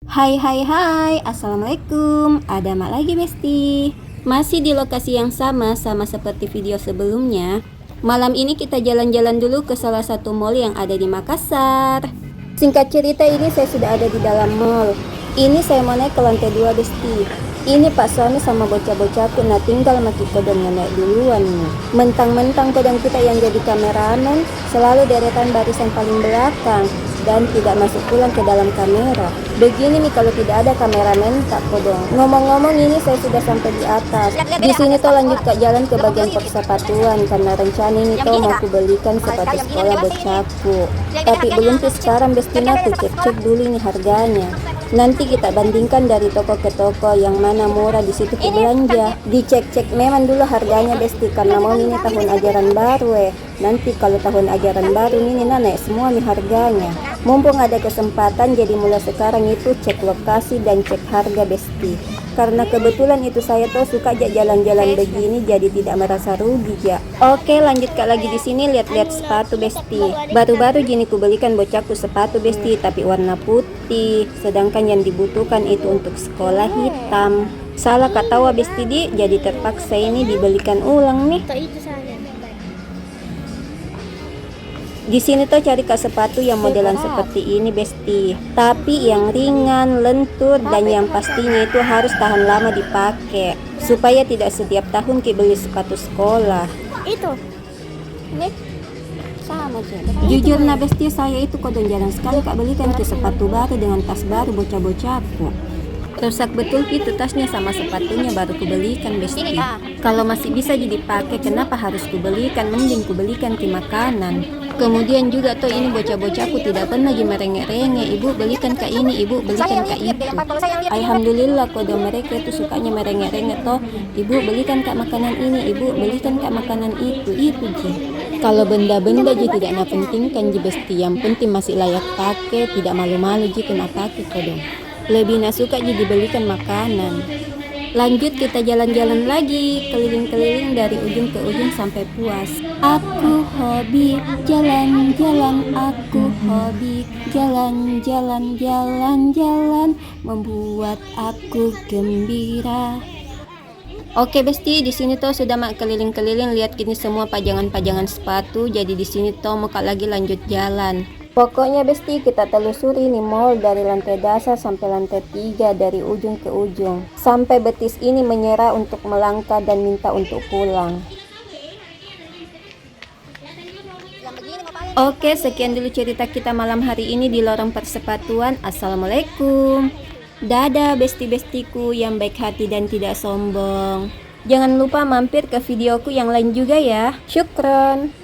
Hai hai hai, assalamualaikum. Ada Mak lagi Besti. Masih di lokasi yang sama seperti video sebelumnya. Malam ini kita jalan-jalan dulu ke salah satu mall yang ada di Makassar. Singkat cerita, ini saya sudah ada di dalam mall. Ini saya mau naik ke lantai 2 Besti. Ini Pak Sony sama bocah-bocahku, nah tinggal maki kodong naik duluan nih. Mentang-mentang kodong kita yang jadi kameramen selalu deretan barisan paling belakang dan tidak masuk pulang ke dalam kamera. Begini nih kalau tidak ada kameramen tak kodong. Ngomong-ngomong, ini saya sudah sampai di atas. Di sini tuh lanjut ke jalan ke bagian persepatuan karena rencana ini tuh mau aku belikan sepatu sekolah bocahku. Tapi belum tuh sekarang Bestina, aku cek-cek dulu nih harganya. Nanti kita bandingkan dari toko ke toko yang mana murah, di situ ke belanja. Dicek-cek memang dulu harganya Besti, karena mau ini tahun ajaran baru Nanti kalau tahun ajaran baru ini naik semua nih harganya. Mumpung ada kesempatan, jadi mulai sekarang itu cek lokasi dan cek harga Besti. Karena kebetulan itu saya tuh suka jalan-jalan begini, jadi tidak merasa rugi ya. Oke, lanjut lagi di sini lihat-lihat sepatu Besti. Baru-baru gini ku belikan bocahku sepatu Besti, tapi warna putih. Sedangkan yang dibutuhkan itu untuk sekolah hitam. Salah kata Besti jadi terpaksa ini dibelikan ulang nih. Di sini tuh cari ke sepatu yang modelan seperti ini Besti, tapi yang ringan, lentur, dan yang pastinya itu harus tahan lama dipakai, supaya tidak setiap tahun kita beli sepatu sekolah. Itu ini sama aja. Jujur nah Besti, saya itu kodong jarang sekali kak belikan ke sepatu baru dengan tas baru bocah-bocahku. Rusak betul itu tasnya sama sepatunya baru kubelikan Besti. Kalau masih bisa jadi pakai, kenapa harus kubelikan? Mending kubelikan ke makanan. Kemudian juga tuh ini bocah-bocahku tidak pernah merengek-rengek, ibu belikan kak ini, ibu belikan kak itu. Alhamdulillah kodong mereka itu sukanya merengek-rengek toh, ibu belikan kak makanan ini, ibu belikan kak makanan itu ji. Kalau benda-benda ji tidak penting kan ji Besti, yang penting masih layak pakai, tidak malu-malu ji kena pakai kodong. Lebih suka ji dibelikan makanan. Lanjut kita jalan-jalan lagi, keliling-keliling dari ujung ke ujung sampai puas. Aku hobi jalan-jalan, aku hobi jalan-jalan, jalan-jalan, membuat aku gembira. Oke Besti, di sini tuh sudah mak keliling-keliling, lihat gini semua pajangan-pajangan sepatu. Jadi di sini tuh mau lagi lanjut jalan. Pokoknya Besti, kita telusuri nih mall dari lantai dasar sampai lantai 3, dari ujung ke ujung, sampai betis ini menyerah untuk melangkah dan minta untuk pulang. Oke, sekian dulu cerita kita malam hari ini di lorong persepatuan. Assalamualaikum. Dadah Besti-bestiku yang baik hati dan tidak sombong. Jangan lupa mampir ke videoku yang lain juga ya. Syukron.